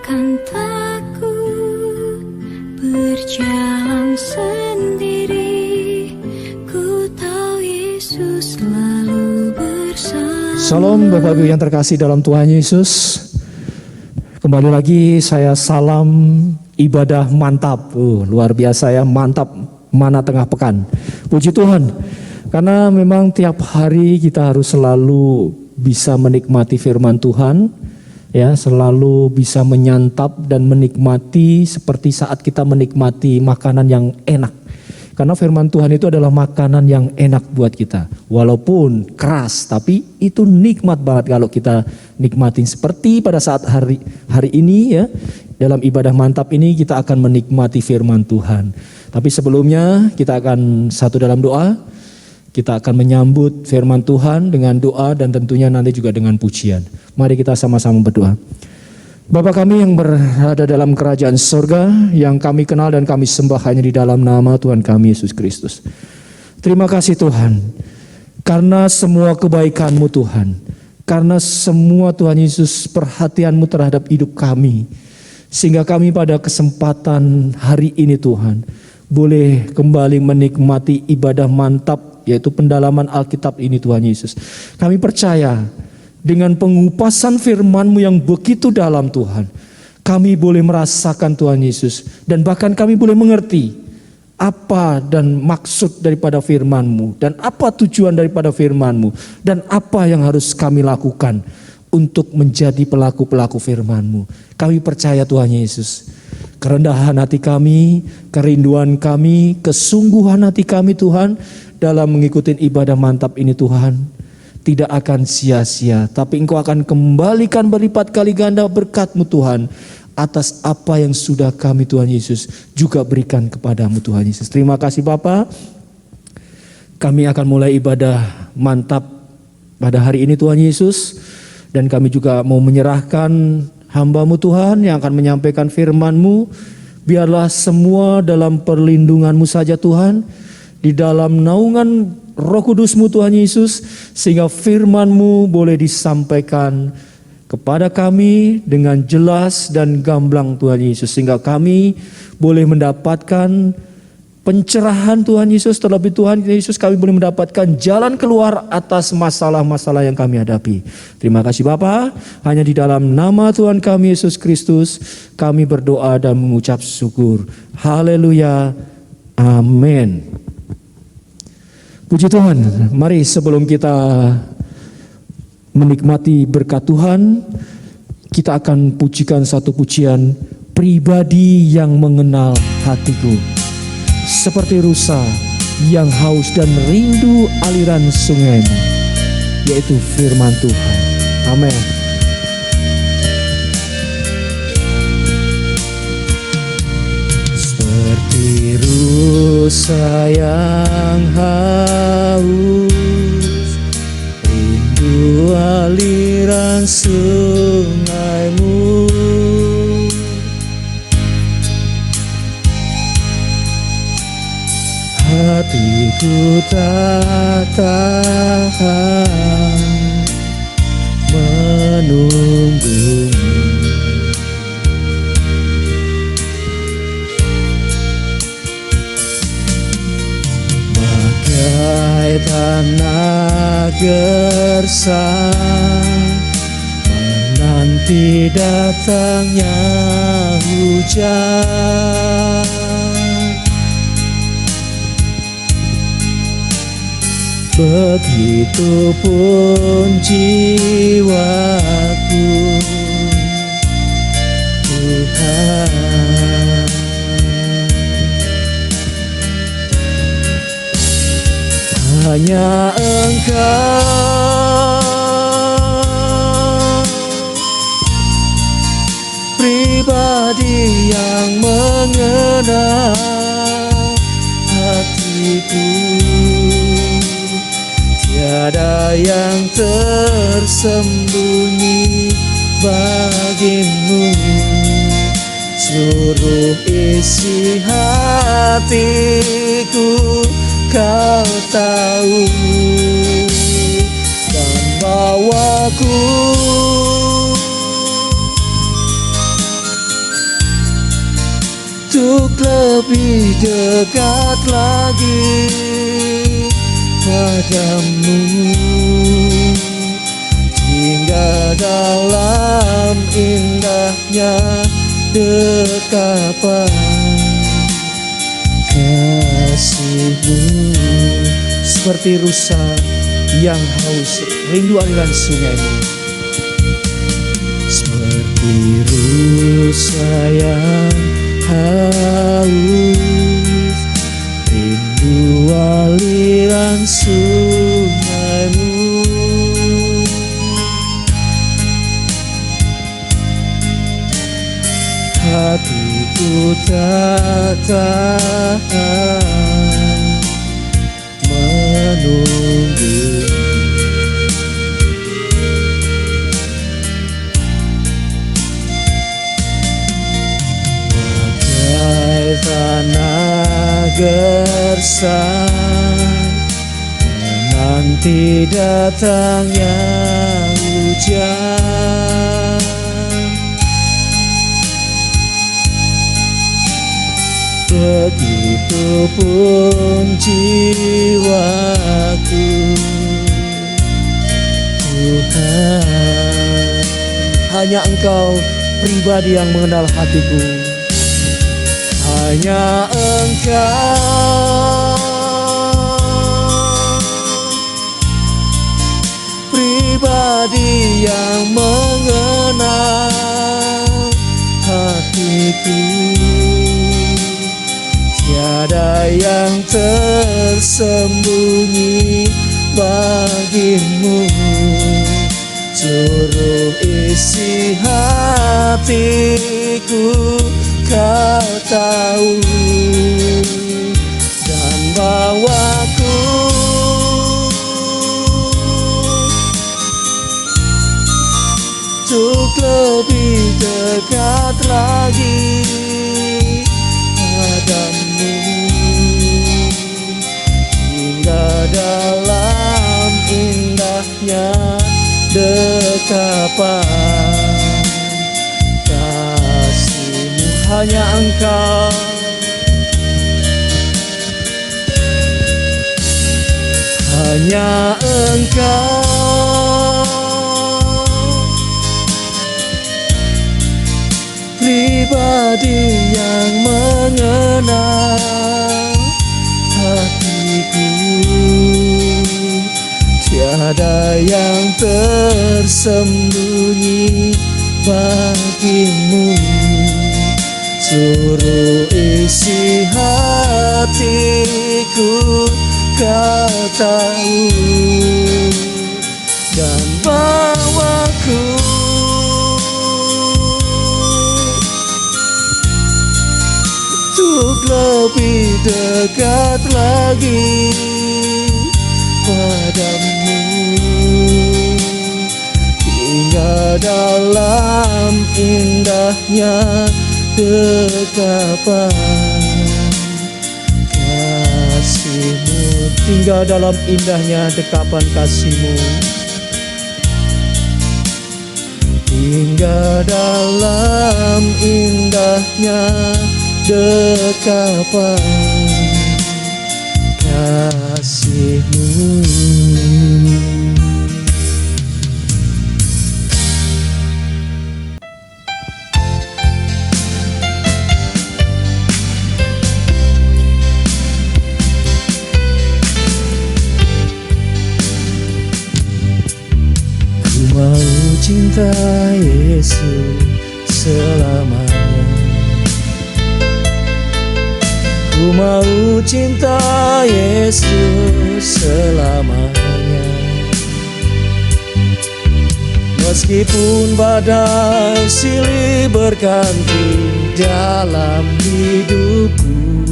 akan takut berjalan sendiri. Ku tahu Yesus selalu bersama. Salam Bapak Ibu yang terkasih dalam Tuhan Yesus. Kembali lagi saya salam ibadah mantap. Luar biasa ya, mantap mana tengah pekan. Puji Tuhan. Karena memang tiap hari kita harus selalu bisa menikmati firman Tuhan. Ya, selalu bisa menyantap dan menikmati seperti saat kita menikmati makanan yang enak. Karena firman Tuhan itu adalah makanan yang enak buat kita. Walaupun keras, tapi itu nikmat banget kalau kita nikmatin. Seperti pada saat hari ini ya, dalam ibadah mantap ini kita akan menikmati firman Tuhan. Tapi sebelumnya kita akan satu dalam doa. Kita akan menyambut firman Tuhan dengan doa dan tentunya nanti juga dengan pujian. Mari kita sama-sama berdoa. Bapa kami yang berada dalam kerajaan surga, yang kami kenal dan kami sembah hanya di dalam nama Tuhan kami Yesus Kristus. Terima kasih Tuhan, karena semua kebaikan-Mu Tuhan, karena semua Tuhan Yesus perhatian-Mu terhadap hidup kami, sehingga kami pada kesempatan hari ini Tuhan, boleh kembali menikmati ibadah mantap, yaitu pendalaman Alkitab ini Tuhan Yesus. Kami percaya, dengan pengupasan firman-Mu yang begitu dalam Tuhan, kami boleh merasakan Tuhan Yesus. Dan bahkan kami boleh mengerti apa dan maksud daripada firman-Mu. Dan apa tujuan daripada firman-Mu. Dan apa yang harus kami lakukan untuk menjadi pelaku-pelaku firman-Mu. Kami percaya Tuhan Yesus. Kerendahan hati kami, kerinduan kami, kesungguhan hati kami Tuhan, dalam mengikuti ibadah mantap ini Tuhan, tidak akan sia-sia, tapi Engkau akan kembalikan berlipat kali ganda berkat-Mu Tuhan atas apa yang sudah kami Tuhan Yesus juga berikan kepadamu Tuhan Yesus. Terima kasih Bapa. Kami akan mulai ibadah mantap pada hari ini Tuhan Yesus, dan kami juga mau menyerahkan hamba-Mu Tuhan yang akan menyampaikan firman-Mu. Biarlah semua dalam perlindungan-Mu saja Tuhan, di dalam naungan Roh Kudus-Mu Tuhan Yesus, sehingga firman-Mu boleh disampaikan kepada kami dengan jelas dan gamblang Tuhan Yesus, sehingga kami boleh mendapatkan pencerahan Tuhan Yesus. Terlebih Tuhan Yesus, kami boleh mendapatkan jalan keluar atas masalah-masalah yang kami hadapi. Terima kasih Bapa. Hanya di dalam nama Tuhan kami Yesus Kristus kami berdoa dan mengucap syukur. Haleluya. Amin. Puji Tuhan, mari sebelum kita menikmati berkat Tuhan, kita akan pujikan satu pujian, pribadi yang mengenal hatiku. Seperti rusa yang haus dan rindu aliran sungai, yaitu firman Tuhan. Amin. Seperti rusa yang haus, rindu aliran sungai-Mu, hatiku tak tahan menunggu-Mu. Bagai tanah gersang menanti datangnya hujan, begitupun jiwaku Tuhan. Hanya Engkau, pribadi yang mengenal hatiku. Tiada yang tersembunyi bagimu, seluruh isi hatiku Kau tahu, dan bawaku untuk lebih dekat lagi padamu, hingga dalam indahnya dekapan kasih-Mu. Seperti rusa yang haus rindu aliran sungai-Mu, seperti rusa yang haus rindu aliran sungai-Mu. Hatiku tak tahan menunggu, bagai tanah gersang menanti datangnya hujan. Begitupun jiwaku, Tuhan. Hanya Engkau pribadi yang mengenal hatiku. Hanya Engkau pribadi yang mengenal hatiku. Tiada yang tersembunyi bagimu, seluruh isi hatiku Kau tahu, dan bawaku untuk lebih dekat lagi padamu, hingga dalam indahnya dekapan kasih-Mu. Hanya Engkau, hanya Engkau pribadi yang mengenal hatiku. Tiada yang tersembunyi bagimu, seluruh isi hatiku Kau tahu, dan bawaku untuk lebih dekat lagi padamu, hingga dalam indahnya dekapan kasih-Mu. Tinggal dalam indahnya dekapan kasih-Mu, hingga dalam indahnya dekapan kasih-Mu. Ku mau cinta Yesus selamanya. Ku mau cinta Yesus selamanya. Meskipun badai silih berganti dalam hidupku,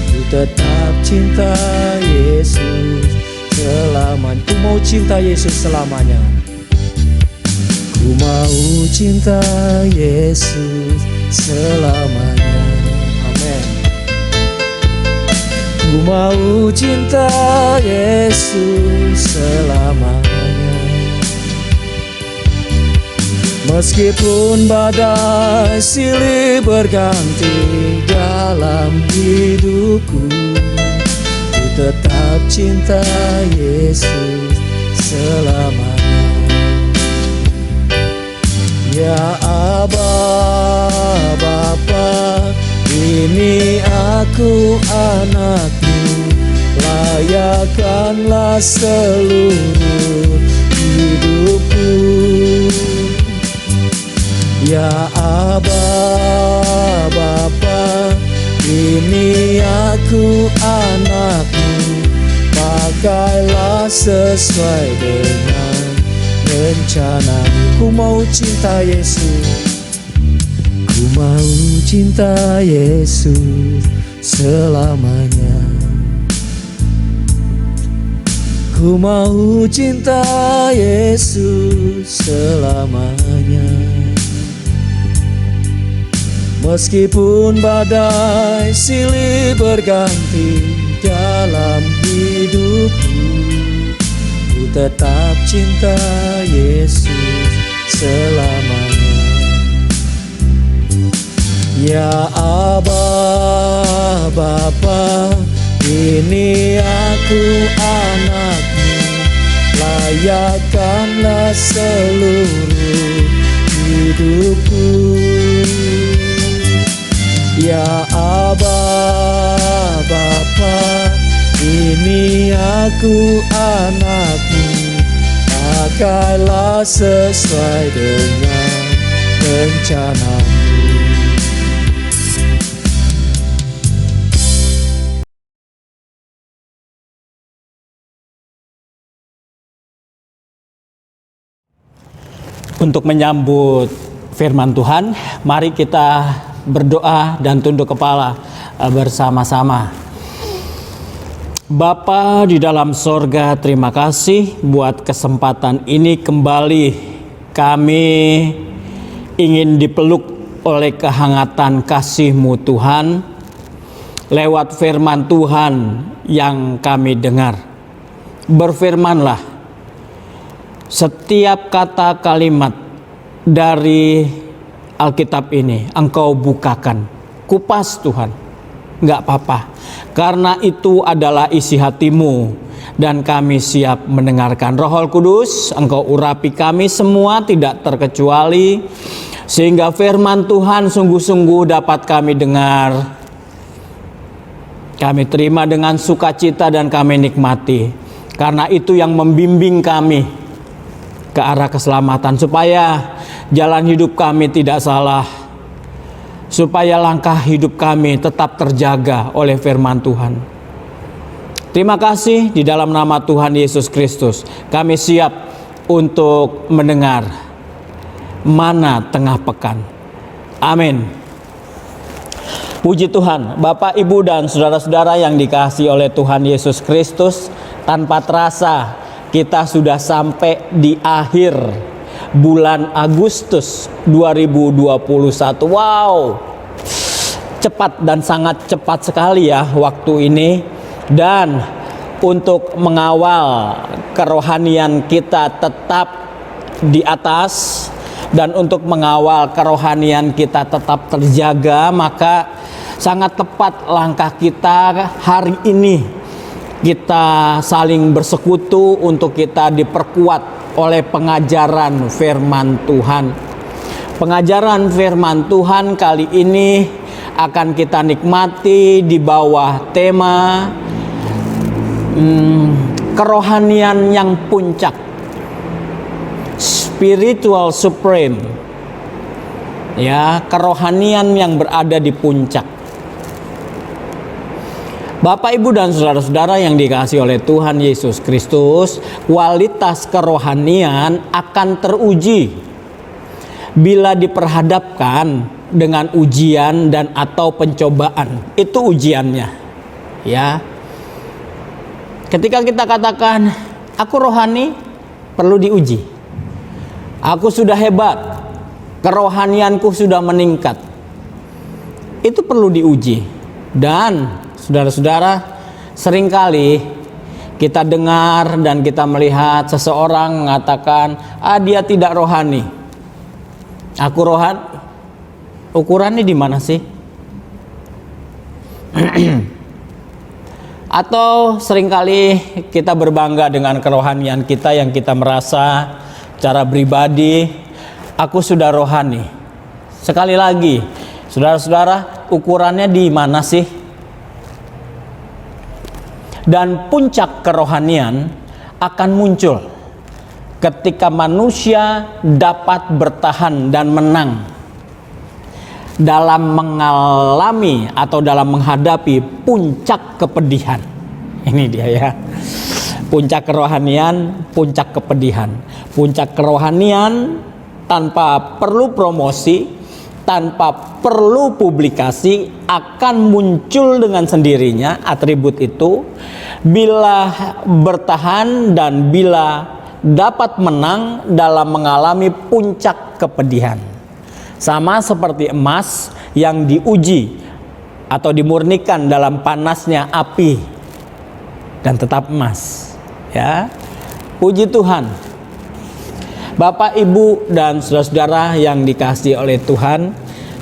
ku tetap cinta Yesus selamanya. Ku mau cinta Yesus selamanya. Ku mau cinta Yesus selamanya. Amin. Ku mau cinta Yesus selamanya. Meskipun badai silih berganti dalam hidupku, ku tetap cinta Yesus selamanya. Ya Aba, Bapa, ini aku anakmu, layakkanlah seluruh hidupku. Ya Aba, Bapa, ini aku anakmu, pakailah sesuai dengan rencanamu. Ku mau cinta Yesus, ku mau cinta Yesus selamanya. Ku mau cinta Yesus selamanya. Meskipun badai silih berganti dalam hidupku, ku tetap cinta Yesus selamanya. Ya Aba, Bapa, ini aku anakmu, layakkanlah seluruh hidupku. Ya Aba, Bapa, ini aku anakmu, pakailah sesuai dengan rencanamu. Untuk menyambut firman Tuhan, mari kita berdoa dan tunduk kepala bersama-sama. Bapa di dalam sorga, terima kasih buat kesempatan ini. Kembali kami ingin dipeluk oleh kehangatan kasih-Mu Tuhan, lewat firman Tuhan yang kami dengar. Berfirmanlah, setiap kata kalimat dari Alkitab ini Engkau bukakan, kupas Tuhan, gak apa-apa, karena itu adalah isi hati-Mu dan kami siap mendengarkan. Roh Kudus, Engkau urapi kami semua tidak terkecuali, sehingga firman Tuhan sungguh-sungguh dapat kami dengar, kami terima dengan sukacita dan kami nikmati, karena itu yang membimbing kami ke arah keselamatan, supaya jalan hidup kami tidak salah, supaya langkah hidup kami tetap terjaga oleh firman Tuhan. Terima kasih, di dalam nama Tuhan Yesus Kristus kami siap untuk mendengar Mana Tengah Pekan. Amin. Puji Tuhan. Bapak, Ibu, dan saudara-saudara yang dikasihi oleh Tuhan Yesus Kristus, tanpa terasa kita sudah sampai di akhir bulan Agustus 2021. Wow, cepat dan sangat cepat sekali ya waktu ini. Dan untuk mengawal kerohanian kita tetap di atas, dan untuk mengawal kerohanian kita tetap terjaga, maka sangat tepat langkah kita hari ini. Kita saling bersekutu untuk kita diperkuat oleh pengajaran firman Tuhan. Pengajaran firman Tuhan kali ini akan kita nikmati di bawah tema kerohanian yang puncak, spiritual supreme. Ya, kerohanian yang berada di puncak. Bapak, Ibu, dan saudara-saudara yang dikasihi oleh Tuhan Yesus Kristus, kualitas kerohanian akan teruji bila diperhadapkan dengan ujian dan atau pencobaan. Itu ujiannya, ya. Ketika kita katakan, aku rohani, perlu diuji. Aku sudah hebat, kerohanianku sudah meningkat. Itu perlu diuji. Dan saudara-saudara, seringkali kita dengar dan kita melihat seseorang mengatakan, dia tidak rohani. Aku rohani. Ukurannya di mana sih? Atau seringkali kita berbangga dengan kerohanian kita yang kita merasa secara pribadi, aku sudah rohani. Sekali lagi, saudara-saudara, ukurannya di mana sih? Dan puncak kerohanian akan muncul ketika manusia dapat bertahan dan menang dalam mengalami atau dalam menghadapi puncak kepedihan. Ini dia ya. Puncak kerohanian, puncak kepedihan. Puncak kerohanian tanpa perlu promosi, tanpa perlu publikasi, akan muncul dengan sendirinya atribut itu bila bertahan dan bila dapat menang dalam mengalami puncak kepedihan. Sama seperti emas yang diuji atau dimurnikan dalam panasnya api dan tetap emas. Ya, puji Tuhan. Bapak, Ibu, dan saudara-saudara yang dikasihi oleh Tuhan,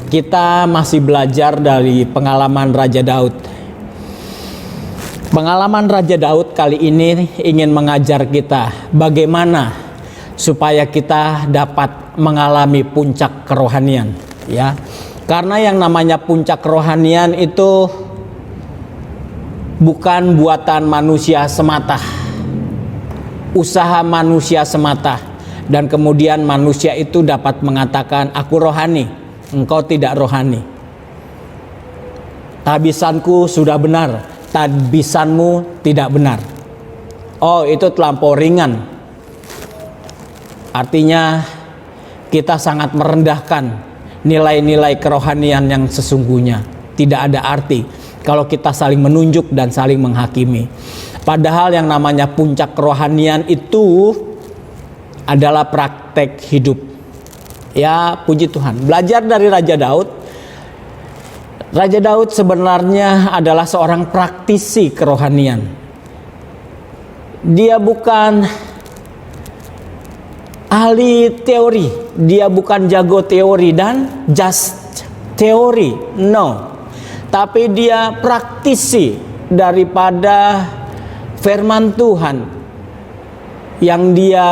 kita masih belajar dari pengalaman Raja Daud. Pengalaman Raja Daud kali ini ingin mengajar kita bagaimana supaya kita dapat mengalami puncak kerohanian, ya. Karena yang namanya puncak kerohanian itu bukan buatan manusia semata, usaha manusia semata, dan kemudian manusia itu dapat mengatakan, aku rohani, engkau tidak rohani. Tabisanku sudah benar, tabisanmu tidak benar. Oh, itu terlampau ringan. Artinya kita sangat merendahkan nilai-nilai kerohanian yang sesungguhnya. Tidak ada arti kalau kita saling menunjuk dan saling menghakimi. Padahal yang namanya puncak kerohanian itu adalah praktek hidup. Ya, puji Tuhan. Belajar dari Raja Daud. Raja Daud sebenarnya adalah seorang praktisi kerohanian. Dia bukan ahli teori, dia bukan jago teori dan just teori, no. Tapi dia praktisi daripada firman Tuhan yang dia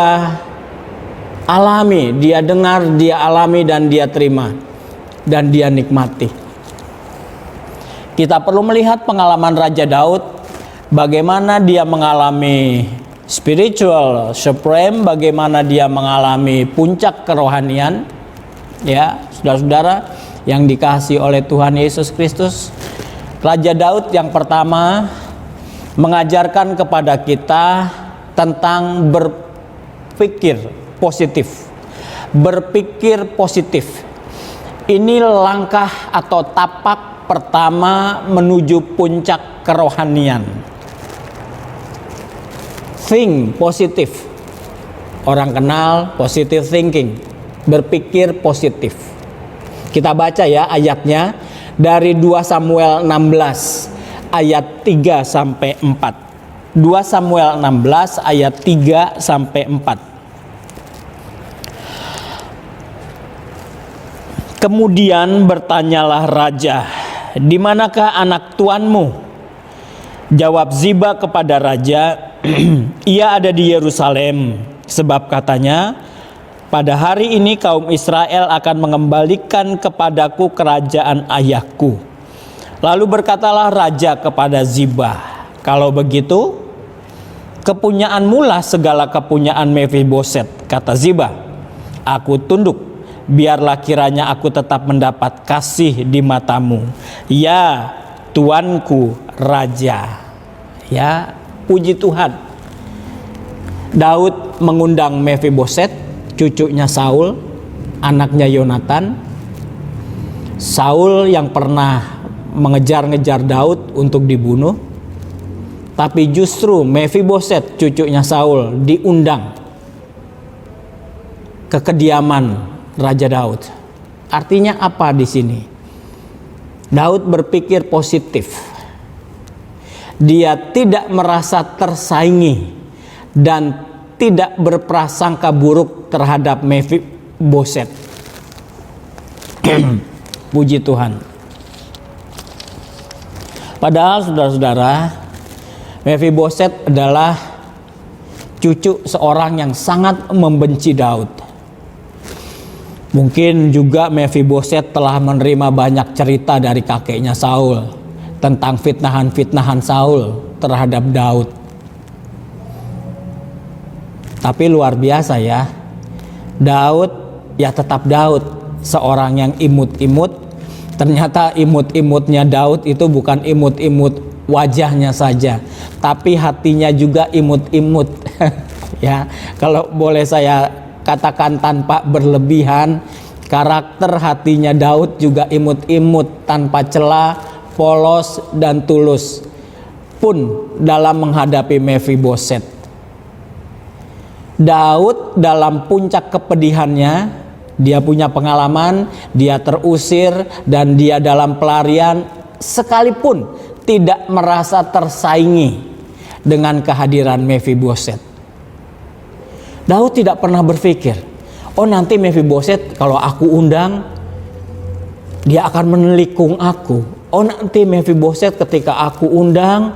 alami, dia dengar, dia alami, dan dia terima, dan dia nikmati. Kita perlu melihat pengalaman Raja Daud, bagaimana dia mengalami spiritual supreme, bagaimana dia mengalami puncak kerohanian. Ya, saudara-saudara yang dikasihi oleh Tuhan Yesus Kristus, Raja Daud yang pertama mengajarkan kepada kita tentang berpikir positif. Berpikir positif. Ini langkah atau tapak pertama menuju puncak kerohanian. Think positif. Orang kenal positive thinking, berpikir positif. Kita baca ya ayatnya dari 2 Samuel 16 ayat 3 sampai 4. 2 Samuel 16 ayat 3 sampai 4. Kemudian bertanyalah raja, "Di manakah anak tuanmu?" Jawab Ziba kepada raja, "Ia ada di Yerusalem, sebab katanya, pada hari ini kaum Israel akan mengembalikan kepadaku kerajaan ayahku." Lalu berkatalah raja kepada Ziba, "Kalau begitu, kepunyaanmulah segala kepunyaan Mephiboset." Kata Ziba, "Aku tunduk, biarlah kiranya aku tetap mendapat kasih di matamu, ya tuanku raja." Ya, puji Tuhan. Daud mengundang Mephiboset, cucunya Saul, anaknya Yonatan. Saul yang pernah mengejar-ngejar Daud untuk dibunuh, tapi justru Mephiboset, cucunya Saul, diundang ke kediaman Raja Daud. Artinya apa di sini? Daud berpikir positif. Dia tidak merasa tersaingi dan tidak berprasangka buruk terhadap Mephiboset. Puji Tuhan. Padahal saudara-saudara, Mefiboset adalah cucu seorang yang sangat membenci Daud. Mungkin juga Mefiboset telah menerima banyak cerita dari kakeknya Saul tentang fitnahan-fitnahan Saul terhadap Daud. Tapi luar biasa ya, Daud ya tetap Daud, seorang yang imut-imut. Ternyata imut-imutnya Daud itu bukan imut-imut wajahnya saja, tapi hatinya juga imut-imut. Ya, kalau boleh saya katakan tanpa berlebihan, karakter hatinya Daud juga imut-imut, tanpa celah, polos dan tulus pun dalam menghadapi Mefiboset. Daud dalam puncak kepedihannya, dia punya pengalaman, dia terusir dan dia dalam pelarian, sekalipun tidak merasa tersaingi dengan kehadiran Mefiboset. Daud tidak pernah berpikir, oh nanti Mefiboset kalau aku undang, dia akan menelikung aku. Oh nanti Mefiboset ketika aku undang,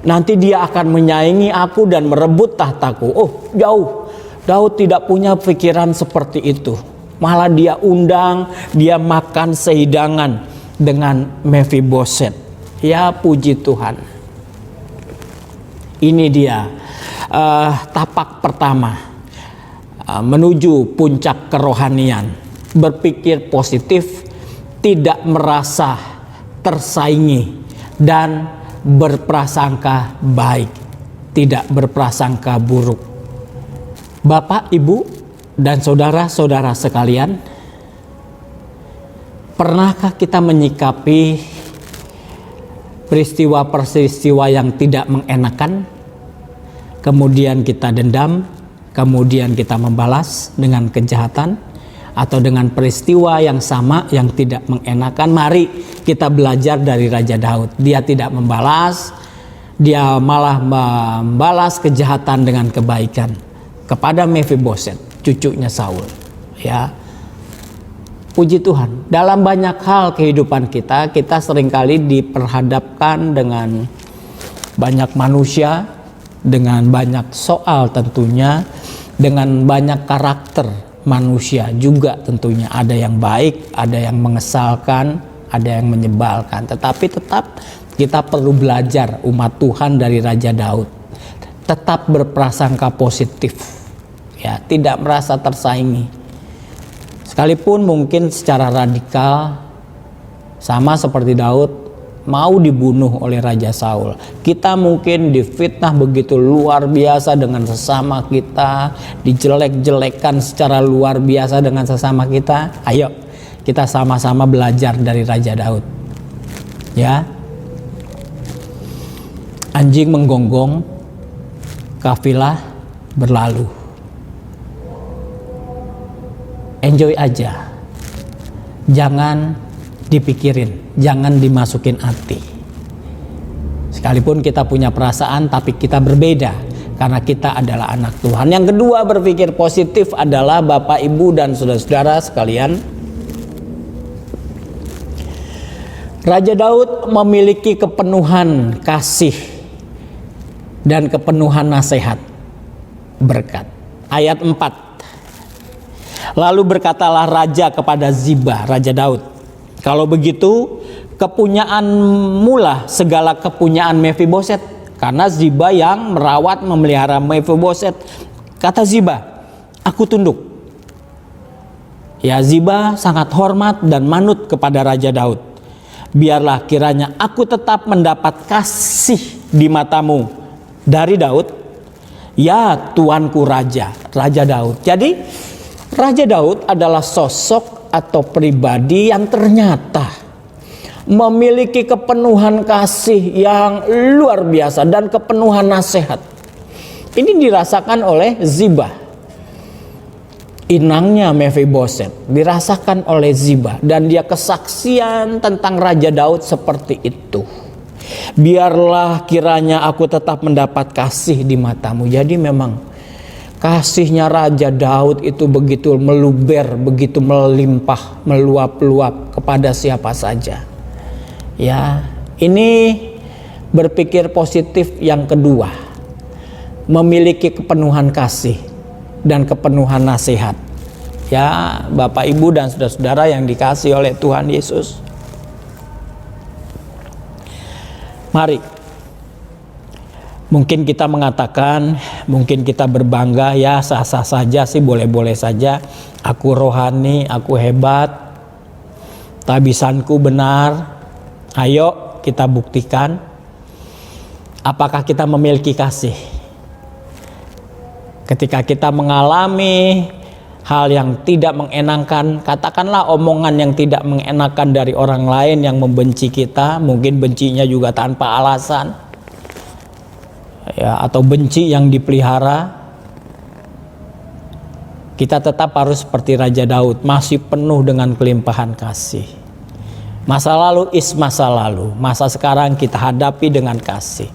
nanti dia akan menyaingi aku dan merebut tahtaku. Oh jauh, Daud tidak punya pikiran seperti itu. Malah dia undang, dia makan sehidangan dengan Mefiboset. Ya puji Tuhan. Ini dia tapak pertama menuju puncak kerohanian. Berpikir positif, tidak merasa tersaingi, dan berprasangka baik, tidak berprasangka buruk. Bapak, Ibu, dan saudara-saudara sekalian, pernahkah kita menyikapi peristiwa-peristiwa yang tidak mengenakan, kemudian kita dendam, kemudian kita membalas dengan kejahatan, atau dengan peristiwa yang sama yang tidak mengenakan? Mari kita belajar dari Raja Daud. Dia tidak membalas, dia malah membalas kejahatan dengan kebaikan kepada Mefiboset, cucunya Saul. Ya, puji Tuhan. Dalam banyak hal kehidupan kita seringkali diperhadapkan dengan banyak manusia, dengan banyak soal tentunya, dengan banyak karakter manusia juga tentunya. Ada yang baik, ada yang mengesalkan, ada yang menyebalkan. Tetapi tetap kita perlu belajar, umat Tuhan, dari Raja Daud. Tetap berprasangka positif, ya, tidak merasa tersaingi. Sekalipun mungkin secara radikal, sama seperti Daud, mau dibunuh oleh Raja Saul. Kita mungkin difitnah begitu luar biasa dengan sesama kita, dijelek-jelekan secara luar biasa dengan sesama kita. Ayo kita sama-sama belajar dari Raja Daud. Ya, anjing menggonggong, kafilah berlalu. Enjoy aja, jangan dipikirin, jangan dimasukin hati. Sekalipun kita punya perasaan, tapi kita berbeda karena kita adalah anak Tuhan. Yang kedua, berpikir positif adalah Bapak, Ibu, dan saudara-saudara sekalian, Raja Daud memiliki kepenuhan kasih dan kepenuhan nasihat berkat. Ayat 4. Lalu berkatalah raja kepada Ziba, Raja Daud, kalau begitu kepunyaanmu lah segala kepunyaan Mefiboset. Karena Ziba yang merawat memelihara Mefiboset. Kata Ziba, aku tunduk. Ya, Ziba sangat hormat dan manut kepada Raja Daud. Biarlah kiranya aku tetap mendapat kasih di matamu dari Daud, ya tuanku Raja, Raja Daud. Jadi Raja Daud adalah sosok atau pribadi yang ternyata memiliki kepenuhan kasih yang luar biasa dan kepenuhan nasihat. Ini dirasakan oleh Ziba, inangnya Mefiboset, dirasakan oleh Ziba, dan dia kesaksian tentang Raja Daud seperti itu. Biarlah kiranya aku tetap mendapat kasih di matamu. Jadi memang Kasihnya Raja Daud itu begitu meluber, begitu melimpah, meluap-luap kepada siapa saja. Ya, ini berpikir positif yang kedua, memiliki kepenuhan kasih dan kepenuhan nasihat. Ya, Bapak, Ibu, dan saudara-saudara yang dikasihi oleh Tuhan Yesus. Mari, mungkin kita mengatakan, mungkin kita berbangga, ya sah-sah saja sih, boleh-boleh saja. Aku rohani, aku hebat, tabisanku benar. Ayo kita buktikan. Apakah kita memiliki kasih? Ketika kita mengalami hal yang tidak mengenakan, katakanlah omongan yang tidak mengenakan dari orang lain yang membenci kita, mungkin bencinya juga tanpa alasan, ya, atau benci yang dipelihara, kita tetap harus seperti Raja Daud, masih penuh dengan kelimpahan kasih. Masa lalu is masa lalu, masa sekarang kita hadapi dengan kasih.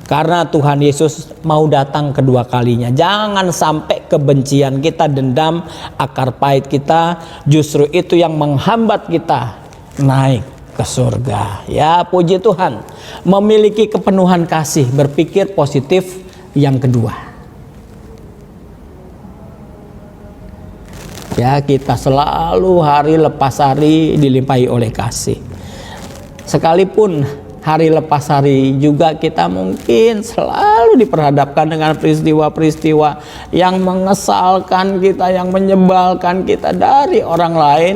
Karena Tuhan Yesus mau datang kedua kalinya. Jangan sampai kebencian kita, dendam, akar pahit kita, justru itu yang menghambat kita naik ke surga. Ya, puji Tuhan. Memiliki kepenuhan kasih, berpikir positif yang kedua. Ya, kita selalu hari lepas hari dilimpahi oleh kasih. Sekalipun hari lepas hari juga kita mungkin selalu diperhadapkan dengan peristiwa-peristiwa yang mengesalkan kita, yang menyebalkan kita dari orang lain.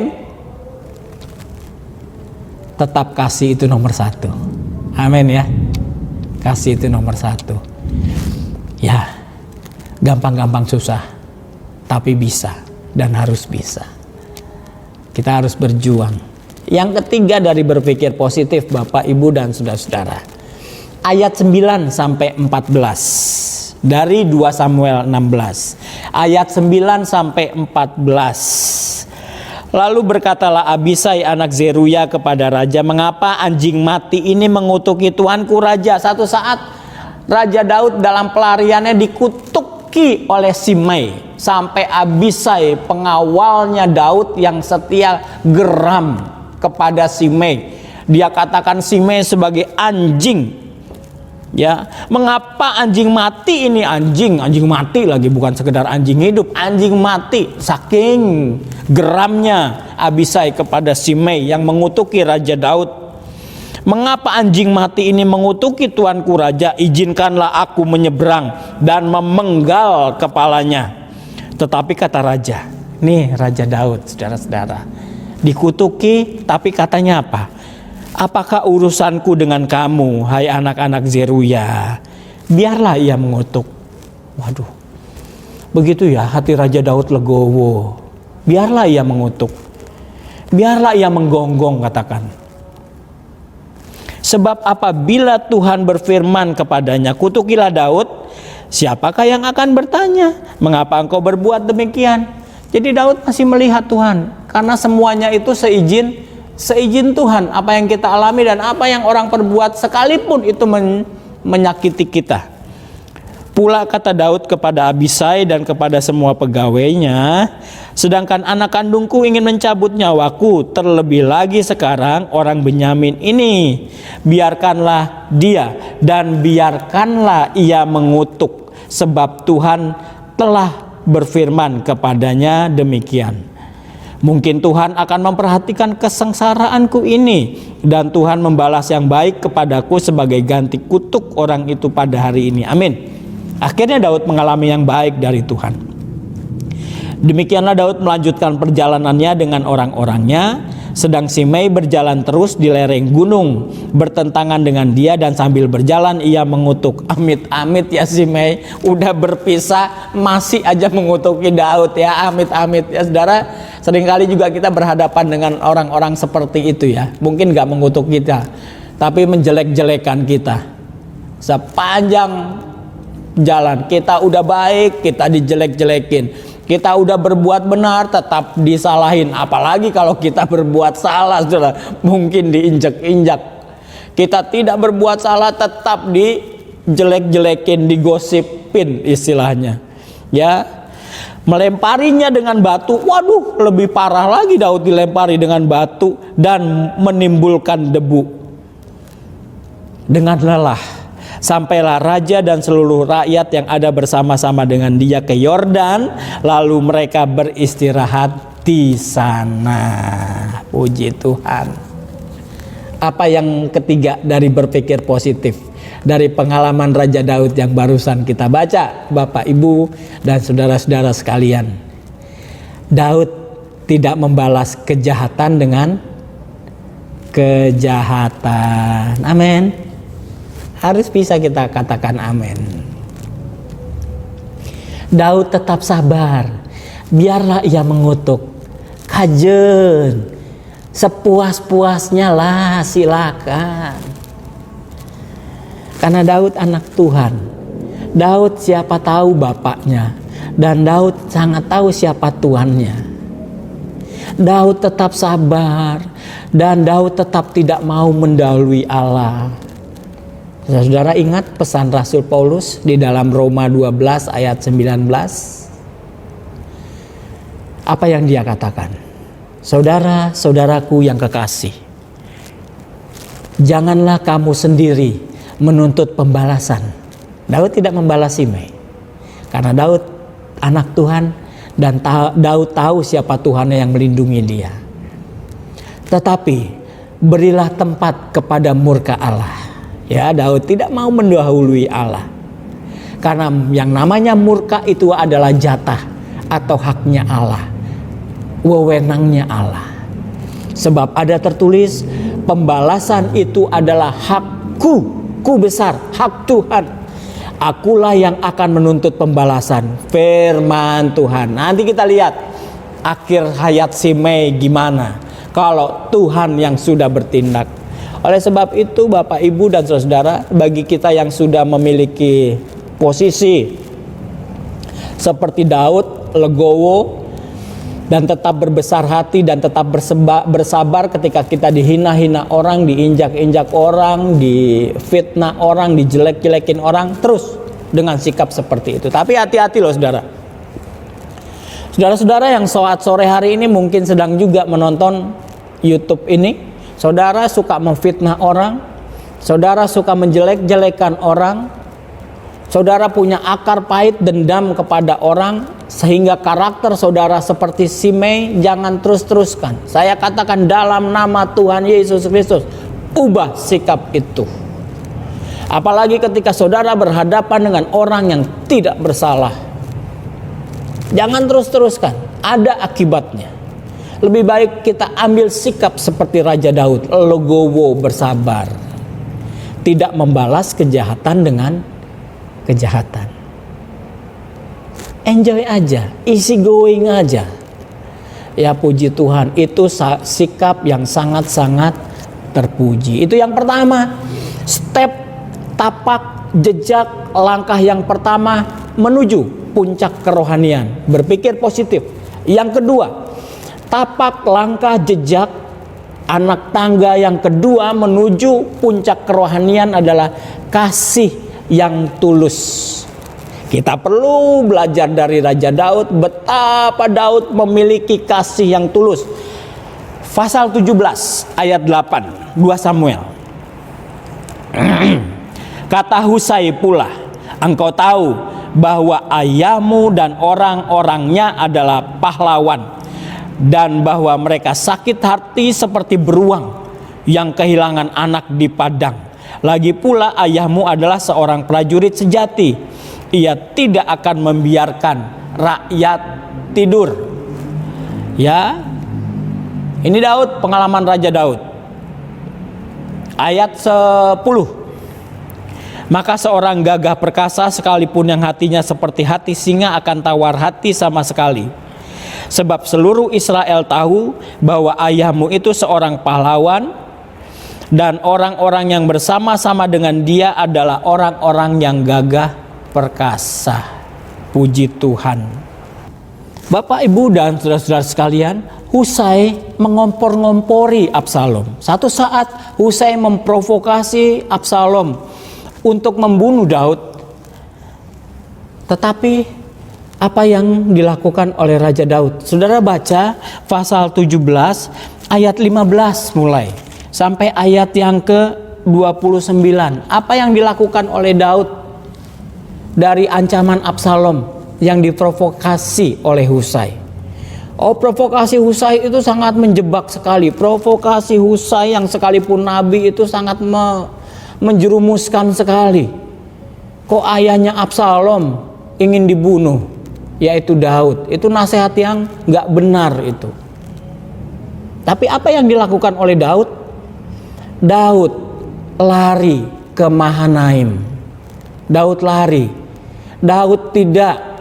Tetap kasih itu nomor satu. Amin ya. Kasih itu nomor satu. Ya, gampang-gampang susah, tapi bisa dan harus bisa. Kita harus berjuang. Yang ketiga dari berpikir positif, Bapak, Ibu, dan saudara-saudara. Ayat 9 sampai 14 dari 2 Samuel 16. Ayat 9 sampai 14. Lalu berkatalah Abisai anak Zeruya kepada raja, "Mengapa anjing mati ini mengutuki tuanku raja?" Satu saat Raja Daud dalam pelariannya dikutuki oleh Simei, sampai Abisai, pengawalnya Daud yang setia, geram kepada Simei. Dia katakan Simei sebagai anjing. Ya, mengapa anjing mati ini? Anjing mati lagi, bukan sekedar anjing hidup, anjing mati. Saking geramnya Abisai kepada Simei yang mengutuki Raja Daud. "Mengapa anjing mati ini mengutuki tuanku raja? Izinkanlah aku menyeberang dan memenggal kepalanya." Tetapi kata raja, nih Raja Daud, saudara-saudara, dikutuki, tapi katanya apa? "Apakah urusanku dengan kamu, hai anak-anak Zeruya? Biarlah ia mengutuk." Waduh, begitu ya hati Raja Daud legowo. Biarlah ia mengutuk, biarlah ia menggonggong, katakan. Sebab apabila Tuhan berfirman kepadanya, "Kutukilah Daud," siapakah yang akan bertanya, "Mengapa engkau berbuat demikian?" Jadi Daud masih melihat Tuhan, karena semuanya itu seizin Tuhan. Apa yang kita alami dan apa yang orang perbuat, sekalipun itu menyakiti kita. Pula kata Daud kepada Abisai dan kepada semua pegawainya, "Sedangkan anak kandungku ingin mencabut nyawaku, terlebih lagi sekarang orang Benyamin ini. Biarkanlah dia dan biarkanlah ia mengutuk, sebab Tuhan telah berfirman kepadanya demikian. Mungkin Tuhan akan memperhatikan kesengsaraanku ini, dan Tuhan membalas yang baik kepadaku sebagai ganti kutuk orang itu pada hari ini." Amin. Akhirnya Daud mengalami yang baik dari Tuhan. Demikianlah Daud melanjutkan perjalanannya dengan orang-orangnya, sedang Simei berjalan terus di lereng gunung bertentangan dengan dia, dan sambil berjalan ia mengutuk. Amit-amit ya Simei, udah berpisah masih aja mengutuki Daud ya, amit-amit ya saudara. Seringkali juga kita berhadapan dengan orang-orang seperti itu ya. Mungkin gak mengutuk kita, tapi menjelek-jelekan kita. Sepanjang jalan kita udah baik, kita dijelek-jelekin. Kita udah berbuat benar, tetap disalahin. Apalagi kalau kita berbuat salah, saudara, mungkin diinjak-injak. Kita tidak berbuat salah, tetap dijelek-jelekin, digosipin istilahnya. Ya, melemparinya dengan batu. Waduh, lebih parah lagi Daud dilempari dengan batu dan menimbulkan debu. Dengan lelah, sampailah raja dan seluruh rakyat yang ada bersama-sama dengan dia ke Yordan, lalu mereka beristirahat di sana. Puji Tuhan. Apa yang ketiga dari berpikir positif dari pengalaman Raja Daud yang barusan kita baca, Bapak Ibu dan saudara-saudara sekalian? Daud tidak membalas kejahatan dengan kejahatan. Amin. Harus bisa kita katakan amin. Daud tetap sabar. Biarlah ia mengutuk. Kajen, sepuas-puasnya lah, silakan. Karena Daud anak Tuhan. Daud siapa tahu bapaknya, dan Daud sangat tahu siapa tuannya. Daud tetap sabar, dan Daud tetap tidak mau mendahului Allah. Saudara ingat pesan Rasul Paulus di dalam Roma 12 ayat 19? Apa yang dia katakan? Saudara-saudaraku yang kekasih, janganlah kamu sendiri menuntut pembalasan. Daud tidak membalas Simei, karena Daud anak Tuhan dan Daud tahu siapa Tuhan yang melindungi dia. Tetapi berilah tempat kepada murka Allah. Ya, Daud tidak mau mendahului Allah, karena yang namanya murka itu adalah jatah atau haknya Allah, wewenangnya Allah. Sebab ada tertulis, pembalasan itu adalah hakku, ku besar, hak Tuhan. Akulah yang akan menuntut pembalasan, firman Tuhan. Nanti kita lihat akhir hayat Simei gimana kalau Tuhan yang sudah bertindak. Oleh sebab itu Bapak Ibu dan saudara, bagi kita yang sudah memiliki posisi seperti Daud, legowo dan tetap berbesar hati dan tetap bersabar ketika kita dihina-hina orang, diinjak-injak orang, difitnah orang, dijelek-jelekin orang, terus dengan sikap seperti itu. Tapi hati-hati loh saudara. Saudara-saudara yang sholat sore hari ini mungkin sedang juga menonton YouTube ini. Saudara suka memfitnah orang, saudara suka menjelek-jelekan orang, saudara punya akar pahit dendam kepada orang, sehingga karakter saudara seperti Simei. Jangan terus-teruskan. Saya katakan dalam nama Tuhan Yesus Kristus, ubah sikap itu. Apalagi ketika saudara berhadapan dengan orang yang tidak bersalah. Jangan terus-teruskan, ada akibatnya. Lebih baik kita ambil sikap seperti Raja Daud, legowo, bersabar, tidak membalas kejahatan dengan kejahatan. Enjoy aja, easy going aja. Ya puji Tuhan, itu sikap yang sangat-sangat terpuji. Itu yang pertama, step, tapak, jejak, langkah yang pertama menuju puncak kerohanian, berpikir positif. Yang kedua, tapak, langkah, jejak, anak tangga yang kedua menuju puncak kerohanian adalah kasih yang tulus. Kita perlu belajar dari Raja Daud, betapa Daud memiliki kasih yang tulus. Pasal 17 ayat 8, 2 Samuel. Kata Husai pula, engkau tahu bahwa ayahmu dan orang-orangnya adalah pahlawan, dan bahwa mereka sakit hati seperti beruang yang kehilangan anak di padang. Lagi pula ayahmu adalah seorang prajurit sejati. Ia tidak akan membiarkan rakyat tidur. Ya, ini Daud, pengalaman Raja Daud. Ayat 10. Maka seorang gagah perkasa sekalipun yang hatinya seperti hati singa akan tawar hati sama sekali. Sebab seluruh Israel tahu bahwa ayahmu itu seorang pahlawan, dan orang-orang yang bersama-sama dengan dia adalah orang-orang yang gagah perkasa. Puji Tuhan. Bapak, Ibu, dan saudara-saudara sekalian, Husai mengompor-ngompori Absalom. Satu saat Husai memprovokasi Absalom untuk membunuh Daud. Tetapi Apa yang dilakukan oleh Raja Daud? Saudara baca pasal 17 ayat 15 mulai sampai ayat yang ke-29. Apa yang dilakukan oleh Daud dari ancaman Absalom yang diprovokasi oleh Husai? Oh, provokasi Husai itu sangat menjebak sekali. Provokasi Husai yang sekalipun nabi itu sangat menjerumuskan sekali. Kok ayahnya Absalom ingin dibunuh, yaitu Daud? Itu nasihat yang gak benar itu. Tapi apa yang dilakukan oleh Daud? Daud lari ke Mahanaim. Daud lari. Daud tidak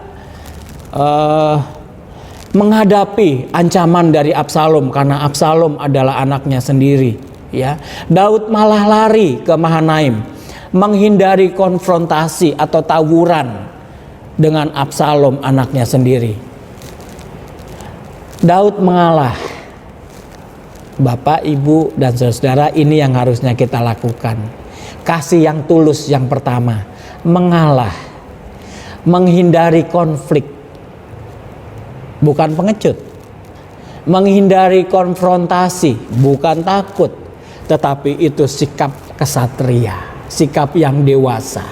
menghadapi ancaman dari Absalom karena Absalom adalah anaknya sendiri, ya. Daud malah lari ke Mahanaim, menghindari konfrontasi atau tawuran dengan Absalom anaknya sendiri. Daud mengalah. Bapak, Ibu, dan saudara, ini yang harusnya kita lakukan. Kasih yang tulus yang pertama, mengalah, menghindari konflik. Bukan pengecut, menghindari konfrontasi, bukan takut, tetapi itu sikap kesatria, sikap yang dewasa.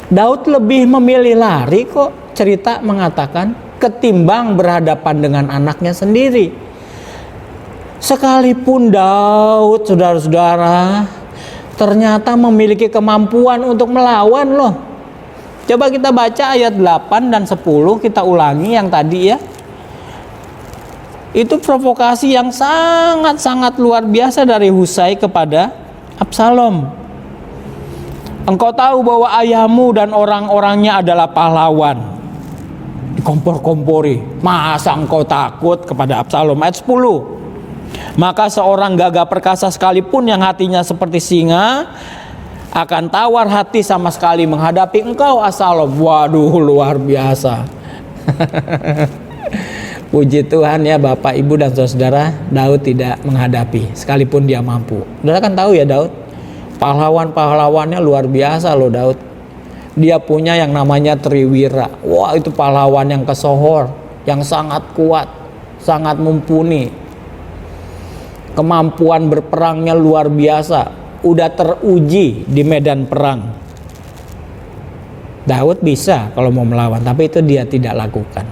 Daud lebih memilih lari kok, cerita mengatakan, ketimbang berhadapan dengan anaknya sendiri. Sekalipun Daud, saudara-saudara, ternyata memiliki kemampuan untuk melawan loh. Coba kita baca ayat 8 dan 10, kita ulangi yang tadi ya. Itu provokasi yang sangat-sangat luar biasa dari Husai kepada Absalom. Engkau tahu bahwa ayahmu dan orang-orangnya adalah pahlawan. Dikompor-kompori. Masa engkau takut kepada Absalom? Ayat 10. Maka seorang gagah perkasa sekalipun yang hatinya seperti singa akan tawar hati sama sekali menghadapi engkau, Absalom. Waduh, luar biasa. Puji Tuhan ya Bapak, Ibu, dan saudara, Daud tidak menghadapi sekalipun dia mampu. Saudara kan tahu ya Daud, pahlawan-pahlawannya luar biasa loh Daud. Dia punya yang namanya Triwira. Wah, itu pahlawan yang kesohor, yang sangat kuat, sangat mumpuni. Kemampuan berperangnya luar biasa. Udah teruji di medan perang. Daud bisa kalau mau melawan, tapi itu dia tidak lakukan.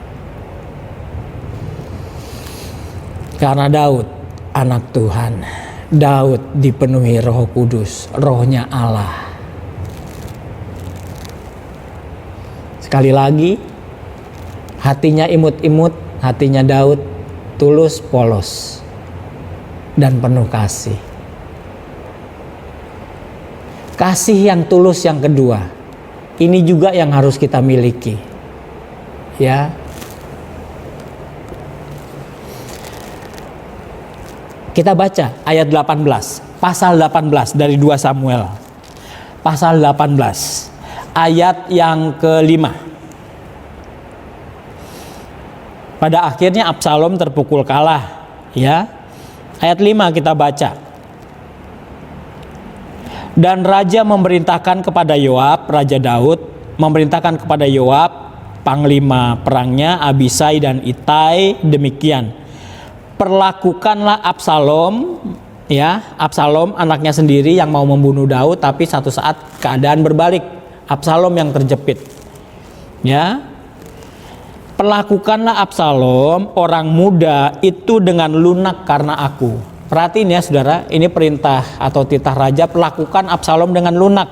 Karena Daud anak Tuhan. Daud dipenuhi Roh Kudus, rohnya Allah. Sekali lagi, hatinya imut-imut, hatinya Daud tulus, polos, dan penuh kasih. Kasih yang tulus yang kedua, ini juga yang harus kita miliki, ya. Kita baca ayat 18, pasal 18 dari 2 Samuel, pasal 18, ayat yang ke-5. Pada akhirnya Absalom terpukul kalah, ya. Ayat 5 kita baca. Dan raja memerintahkan kepada Yoab, Raja Daud memerintahkan kepada Yoab, panglima perangnya, Abisai dan Itai, demikian. Perlakukanlah Absalom, ya, Absalom anaknya sendiri yang mau membunuh Daud, tapi satu saat keadaan berbalik, Absalom yang terjepit. Ya. Perlakukanlah Absalom, orang muda itu dengan lunak karena aku. Perhatiin ya saudara, ini perintah atau titah raja, perlakukan Absalom dengan lunak.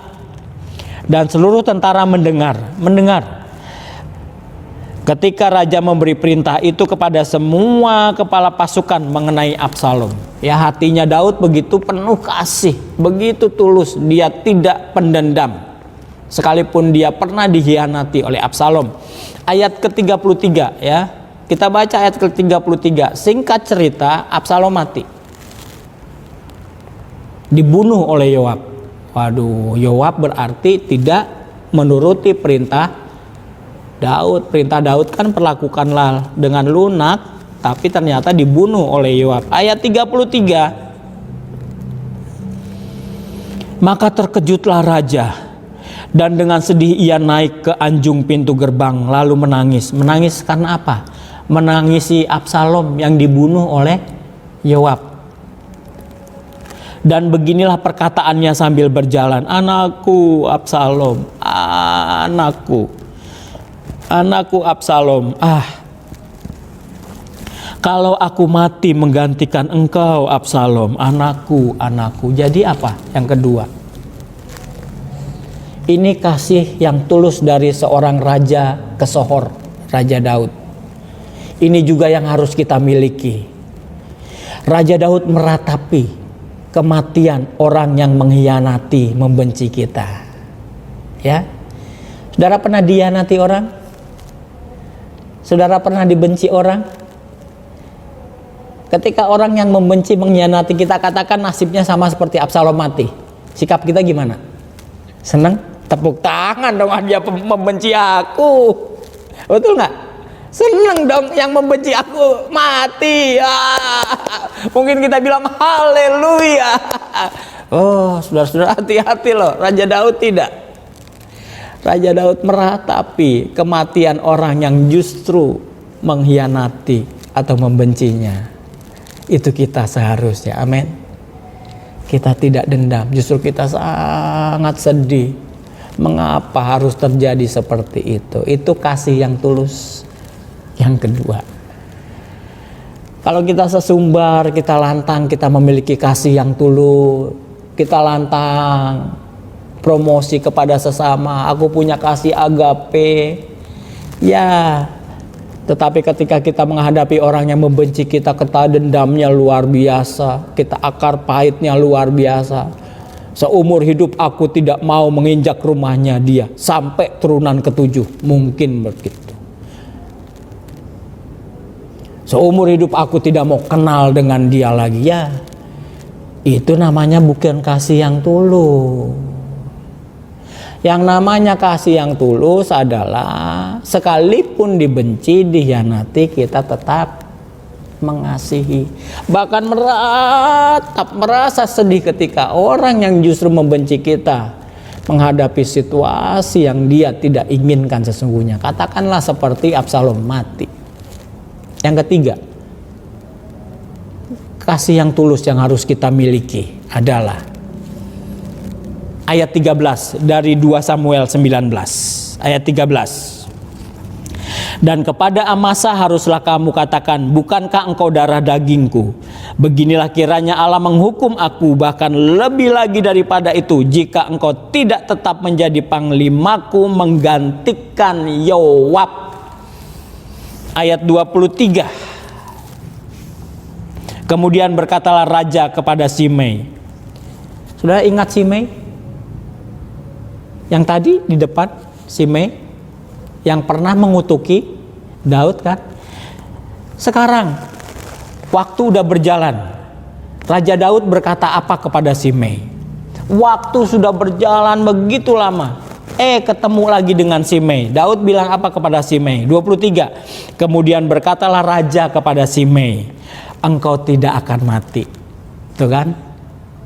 Dan seluruh tentara mendengar. Ketika raja memberi perintah itu kepada semua kepala pasukan mengenai Absalom. Ya, hatinya Daud begitu penuh kasih, begitu tulus, dia tidak pendendam. Sekalipun dia pernah dikhianati oleh Absalom. Ayat ke-33 ya. Kita baca ayat ke-33. Singkat cerita, Absalom mati. Dibunuh oleh Yoab. Waduh, Yoab berarti tidak menuruti perintah Daud. Perintah Daud kan perlakukanlah dengan lunak, tapi ternyata dibunuh oleh Yoab. Ayat 33. Maka terkejutlah raja Dan dengan sedih ia naik ke anjung pintu gerbang lalu menangis. Menangis karena apa? Menangisi Absalom yang dibunuh oleh Yoab. Dan beginilah perkataannya sambil berjalan. Anakku Absalom, anakku Absalom. Kalau aku mati menggantikan engkau Absalom, anakku. Jadi apa? Yang kedua, ini kasih yang tulus dari seorang raja ke Sohor, Raja Daud. Ini juga yang harus kita miliki. Raja Daud meratapi kematian orang yang mengkhianati, membenci kita. Ya, saudara pernah dikhianati orang? Saudara pernah dibenci orang? Ketika orang yang membenci, mengkhianati kita, katakan nasibnya sama seperti Absalom mati. Sikap kita gimana? Senang? Tepuk tangan dong, dia membenci aku. Betul nggak? Seneng dong yang membenci aku mati. Mungkin kita bilang haleluya. Oh, saudara-saudara, hati-hati loh. Raja Daud tidak. Raja Daud meratapi kematian orang yang justru mengkhianati atau membencinya. Itu kita seharusnya, amin. Kita tidak dendam, justru kita sangat sedih. Mengapa harus terjadi seperti itu? Itu kasih yang tulus. Yang kedua, kalau kita sesumbar, kita lantang, kita memiliki kasih yang tulus, kita lantang promosi kepada sesama, aku punya kasih agape, ya. Tetapi ketika kita menghadapi orang yang membenci kita, dendamnya luar biasa, kita akar pahitnya luar biasa. Seumur hidup aku tidak mau menginjak rumahnya dia sampai turunan ke-7, mungkin begitu. Seumur hidup aku tidak mau kenal dengan dia lagi, ya. Itu namanya bukan kasih yang tulus. Yang namanya kasih yang tulus adalah sekalipun dibenci, dikhianati, kita tetap mengasihi, bahkan merasa sedih ketika orang yang justru membenci kita menghadapi situasi yang dia tidak inginkan sesungguhnya. Katakanlah seperti Absalom mati. Yang ketiga, kasih yang tulus yang harus kita miliki adalah ayat 13 dari 2 Samuel 19 ayat 13. Dan kepada Amasa haruslah kamu katakan, bukankah engkau darah dagingku? Beginilah kiranya Allah menghukum aku, bahkan lebih lagi daripada itu, jika engkau tidak tetap menjadi panglimaku menggantikan Yoab. Ayat 23. Kemudian berkatalah raja kepada Simei. Saudara ingat Simei? Yang tadi di depan, Simei yang pernah mengutuki Daud kan? Sekarang waktu udah berjalan, Raja Daud berkata apa kepada Simei? Waktu sudah berjalan begitu lama, ketemu lagi dengan Simei. Daud bilang apa kepada Simei? 23. Kemudian berkatalah raja kepada Simei, engkau tidak akan mati. Tuh kan?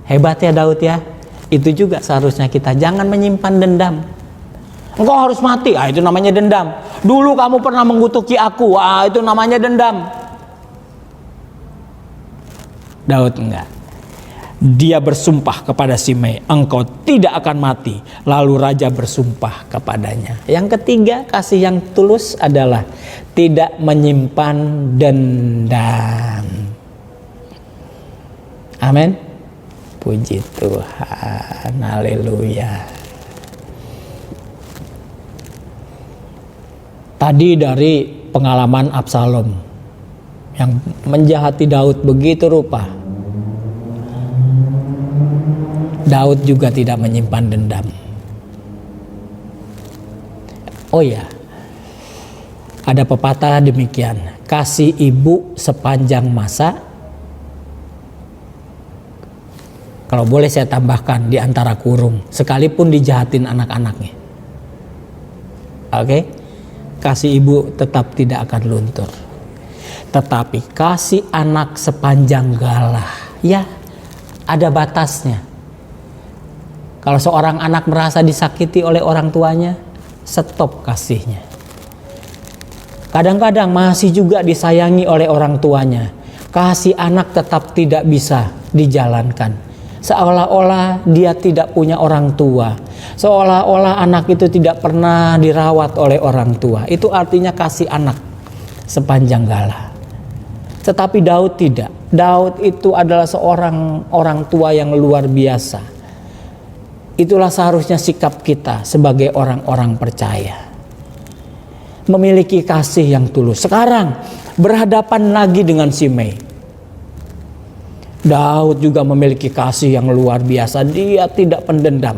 Hebat ya Daud ya. Itu juga seharusnya kita, jangan menyimpan dendam. Engkau harus mati, itu namanya dendam. Dulu kamu pernah mengutuki aku, itu namanya dendam. Daud enggak. Dia bersumpah kepada Simei, engkau tidak akan mati. Lalu raja bersumpah kepadanya. Yang ketiga, kasih yang tulus adalah tidak menyimpan dendam. Amin. Puji Tuhan, haleluya. Tadi dari pengalaman Absalom yang menjahati Daud begitu rupa. Daud juga tidak menyimpan dendam. Oh ya, ada pepatah demikian, kasih ibu sepanjang masa. Kalau boleh saya tambahkan di antara kurung, sekalipun dijahatin anak-anaknya. Oke? Kasih ibu tetap tidak akan luntur. Tetapi kasih anak sepanjang galah, ya ada batasnya. Kalau seorang anak merasa disakiti oleh orang tuanya, stop kasihnya. Kadang-kadang masih juga disayangi oleh orang tuanya, kasih anak tetap tidak bisa dijalankan. Seolah-olah dia tidak punya orang tua, seolah-olah anak itu tidak pernah dirawat oleh orang tua. Itu artinya kasih anak sepanjang gala. Tetapi Daud tidak. Daud itu adalah seorang orang tua yang luar biasa. Itulah seharusnya sikap kita sebagai orang-orang percaya. Memiliki kasih yang tulus. Sekarang berhadapan lagi dengan Simei. Daud juga memiliki kasih yang luar biasa. Dia tidak pendendam.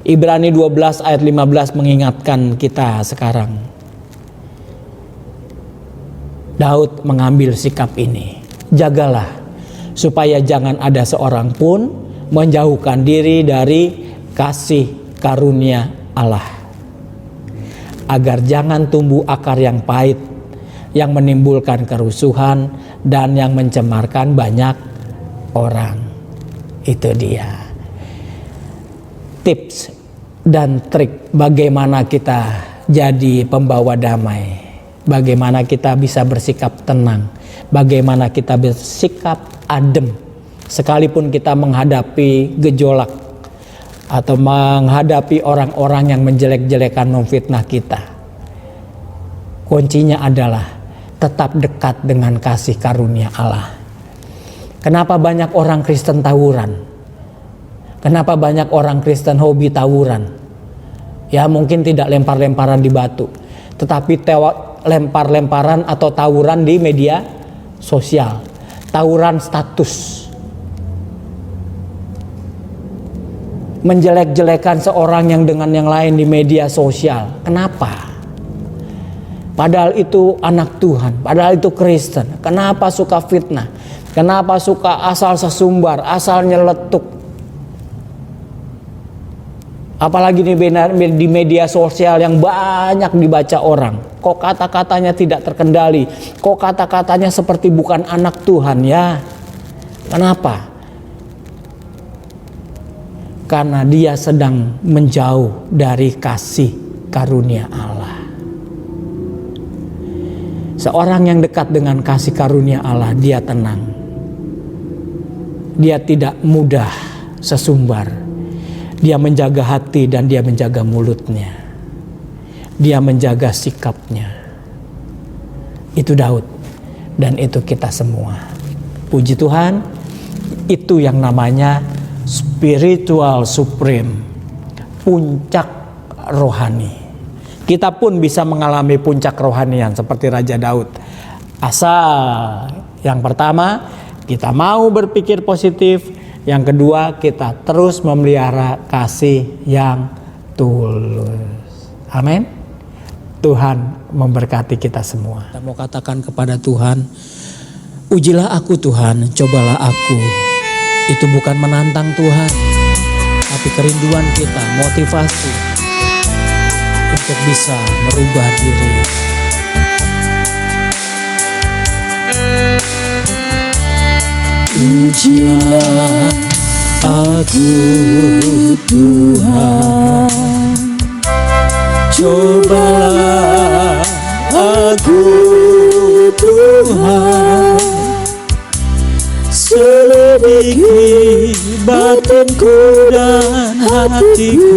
Ibrani 12 ayat 15 mengingatkan kita sekarang. Daud mengambil sikap ini. Jagalah supaya jangan ada seorang pun menjauhkan diri dari kasih karunia Allah. Agar jangan tumbuh akar yang pahit, yang menimbulkan kerusuhan dan yang mencemarkan banyak orang. Itu dia tips dan trik bagaimana kita jadi pembawa damai. Bagaimana kita bisa bersikap tenang, bagaimana kita bersikap adem sekalipun kita menghadapi gejolak atau menghadapi orang-orang yang menjelek-jelekan memfitnah kita. Kuncinya adalah tetap dekat dengan kasih karunia Allah. Kenapa banyak orang Kristen tawuran? Kenapa banyak orang Kristen hobi tawuran? Ya mungkin tidak lempar-lemparan di batu, tetapi lempar-lemparan atau tawuran di media sosial, tawuran status, menjelek-jelekan seorang yang dengan yang lain di media sosial. Kenapa? Padahal itu anak Tuhan, padahal itu Kristen. Kenapa suka fitnah? Kenapa suka asal sesumbar, asal nyeletuk? Apalagi di media sosial yang banyak dibaca orang. Kok kata-katanya tidak terkendali? Kok kata-katanya seperti bukan anak Tuhan ya? Kenapa? Karena dia sedang menjauh dari kasih karunia Allah. Seorang yang dekat dengan kasih karunia Allah, dia tenang. Dia tidak mudah sesumbar. Dia menjaga hati dan dia menjaga mulutnya. Dia menjaga sikapnya. Itu Daud dan itu kita semua. Puji Tuhan, itu yang namanya spiritual supreme, puncak rohani. Kita pun bisa mengalami puncak rohanian seperti Raja Daud. Asal yang pertama kita mau berpikir positif. Yang kedua, kita terus memelihara kasih yang tulus. Amin. Tuhan memberkati kita semua. Kita mau katakan kepada Tuhan, ujilah aku Tuhan, cobalah aku. Itu bukan menantang Tuhan, tapi kerinduan kita, motivasi untuk bisa merubah diri. Ujilah aku Tuhan, cobalah aku Tuhan, selidiki batinku dan hatiku,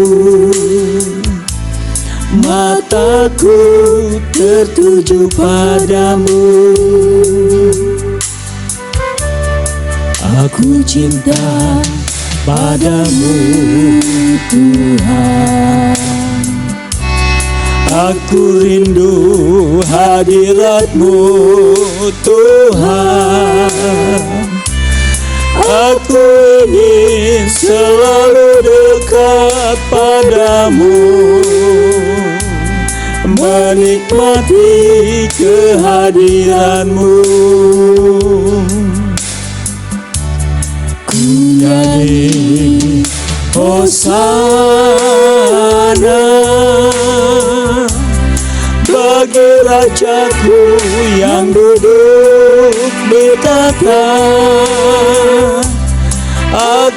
mataku tertuju padamu. Aku cinta padamu Tuhan, aku rindu hadirat-Mu Tuhan. Aku ingin selalu dekat padamu, menikmati kehadiran-Mu. Ku nyanyi Hosana bagi Rajaku yang duduk di tahta.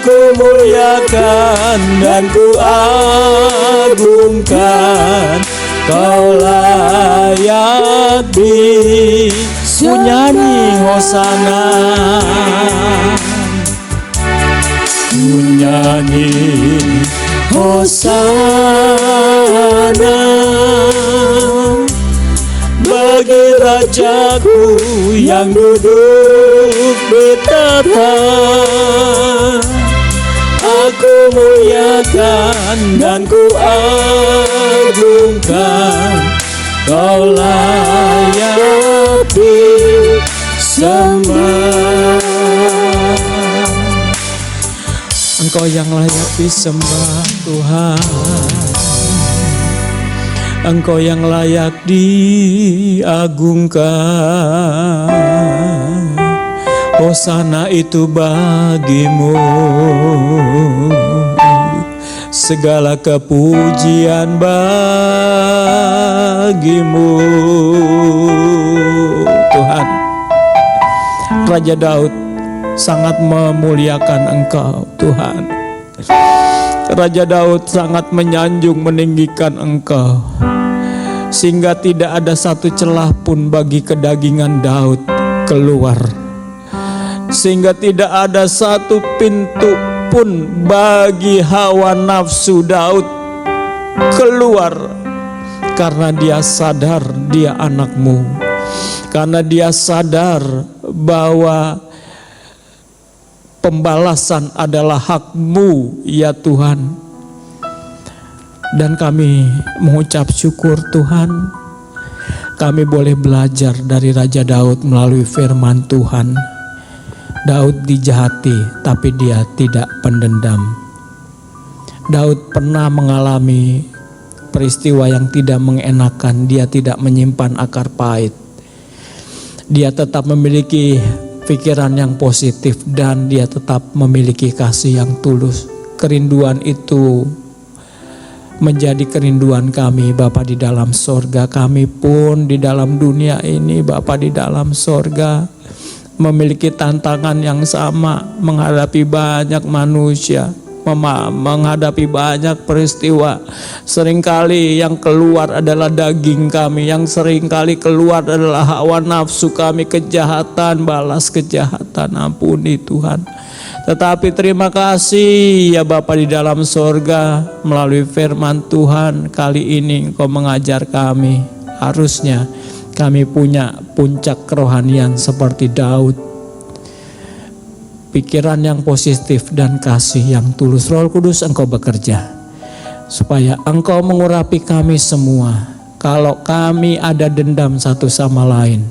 Aku muliakan dan ku agungkan, Kau layak ku nyanyi hosana, ku nyanyi hosana bagi Rajaku yang duduk di tahta. Aku muliakan dan ku agungkan, Kau layak disembah. Engkau yang layak disembah Tuhan, Engkau yang layak diagungkan. Hosana itu bagimu, segala kepujian bagimu Tuhan. Raja Daud sangat memuliakan Engkau Tuhan. Raja Daud sangat menyanjung meninggikan Engkau, sehingga tidak ada satu celah pun bagi kedagingan Daud keluar, sehingga tidak ada satu pintu pun bagi hawa nafsu Daud keluar, karena dia sadar dia anak-Mu, karena dia sadar bahwa pembalasan adalah hak-Mu ya Tuhan. Dan kami mengucap syukur Tuhan, kami boleh belajar dari Raja Daud melalui firman Tuhan. Daud dijahati tapi dia tidak pendendam. Daud pernah mengalami peristiwa yang tidak mengenakan, dia tidak menyimpan akar pahit. Dia tetap memiliki pikiran yang positif dan dia tetap memiliki kasih yang tulus. Kerinduan itu menjadi kerinduan kami Bapa di dalam sorga. Kami pun di dalam dunia ini Bapa di dalam sorga memiliki tantangan yang sama, menghadapi banyak manusia, menghadapi banyak peristiwa. Seringkali yang keluar adalah daging kami, yang seringkali keluar adalah hawa nafsu kami, kejahatan balas kejahatan. Ampuni Tuhan. Tetapi terima kasih ya Bapa di dalam sorga, melalui firman Tuhan kali ini Engkau mengajar kami. Harusnya kami punya puncak kerohanian seperti Daud, pikiran yang positif dan kasih yang tulus. Roh Kudus Engkau bekerja supaya Engkau mengurapi kami semua. Kalau kami ada dendam satu sama lain,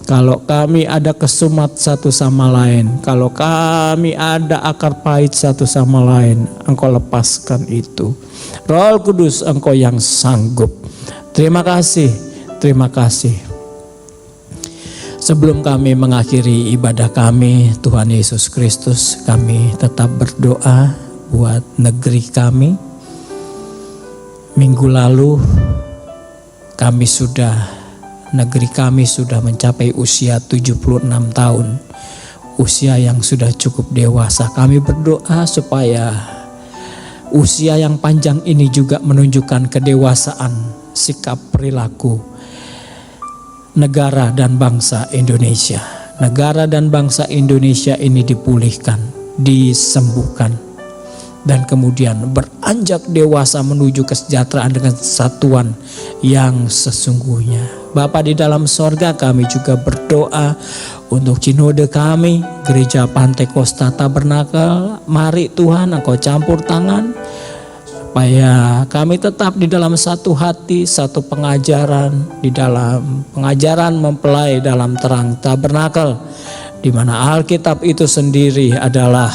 kalau kami ada kesumat satu sama lain, kalau kami ada akar pahit satu sama lain, Engkau lepaskan itu. Roh Kudus Engkau yang sanggup. Terima kasih, terima kasih. Sebelum kami mengakhiri ibadah kami, Tuhan Yesus Kristus, kami tetap berdoa buat negeri kami. Minggu lalu negeri kami sudah mencapai usia 76 tahun. Usia yang sudah cukup dewasa. Kami berdoa supaya usia yang panjang ini juga menunjukkan kedewasaan sikap perilaku negara dan bangsa Indonesia. Negara dan bangsa Indonesia ini dipulihkan, disembuhkan, dan kemudian beranjak dewasa menuju kesejahteraan dengan kesatuan yang sesungguhnya. Bapa di dalam sorga, kami juga berdoa untuk sinode kami, Gereja Pantai Kosta Tabernakel. Mari Tuhan Engkau campur tangan, supaya kami tetap di dalam satu hati, satu pengajaran, di dalam pengajaran mempelai dalam terang tabernakel, di mana Alkitab itu sendiri adalah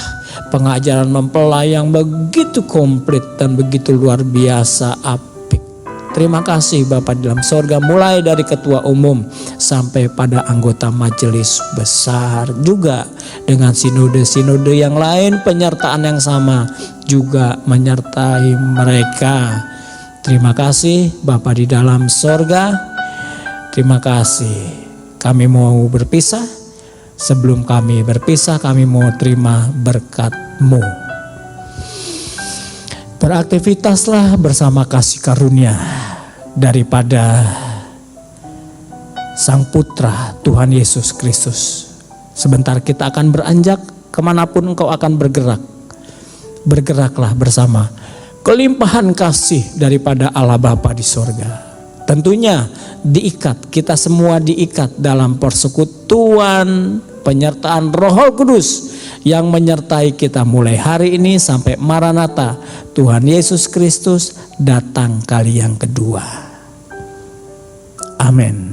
pengajaran mempelai yang begitu komplit dan begitu luar biasa apik. Terima kasih Bapa di dalam sorga, mulai dari ketua umum sampai pada anggota majelis besar, juga dengan sinode-sinode yang lain, penyertaan yang sama juga menyertai mereka. Terima kasih Bapa di dalam sorga. Terima kasih. Kami mau berpisah. Sebelum kami berpisah, kami mau terima berkat-Mu. Beraktivitaslah bersama kasih karunia daripada Sang Putra Tuhan Yesus Kristus. Sebentar kita akan beranjak kemanapun engkau akan bergerak. Bergeraklah bersama kelimpahan kasih daripada Allah Bapa di sorga. Tentunya diikat, kita semua diikat dalam persekutuan penyertaan Roh Kudus yang menyertai kita mulai hari ini sampai Maranatha, Tuhan Yesus Kristus datang kali yang kedua. Amin.